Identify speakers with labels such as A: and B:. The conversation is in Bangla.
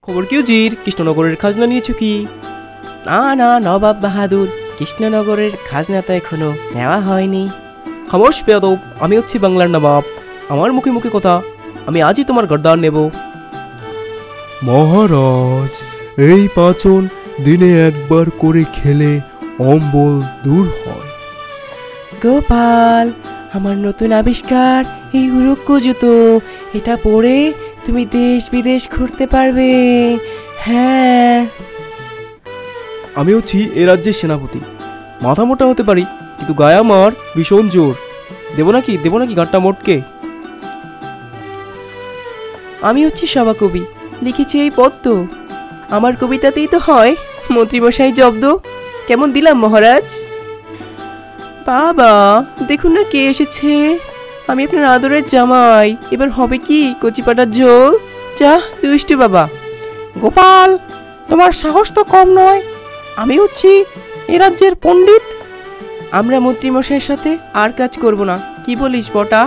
A: খবর কি উজির, কৃষ্ণনগরের খাজনা নিয়েছো কি?
B: না না নবাব বাহাদুর, কৃষ্ণনগরের খাজনা তো এখনো নেওয়া হয়নি।
A: খামোশ বেয়াদব, আমি হচ্ছি বাংলার নবাব। আমার মুখে মুখে কথা, আমি আজই তোমার গর্দান নেব।
C: মহারাজ, এই পাচন দিনে একবার করে খেলে অম্বল দূর হয়।
B: গোপাল, আমার নতুন আবিষ্কার এই উরুক্ষ জুতো, এটা পরে তুমি দেশ বিদেশ ঘুরতে পারবে। হ্যাঁ,
A: আমি হচ্ছি এ রাজ্যের সেনাপতি। মাথা মোটা হতে পারি, কিন্তু গায়ে আমার ভীষণ জোর। দেবো নাকি গাঁটটা মোটকে?
B: আমি হচ্ছি সভাকবি, লিখেছি এই পদ্য। আমার কবিতাতেই তো হয় মন্ত্রীমশাই জব্দ। কেমন দিলাম মহারাজ? বাবা, দেখুন না কে এসেছে। আমি আপনার আদরের জামাই। এবার হবে কি কচিপাটার ঝোল? যা দুষ্টু বাবা।
D: গোপাল, তোমার সাহস তো কম নয়। আমি হচ্ছি এ রাজ্যের পণ্ডিত।
B: আমরা মন্ত্রীমশাইয়ের সাথে আর কাজ করব না, কি বলিস বটা?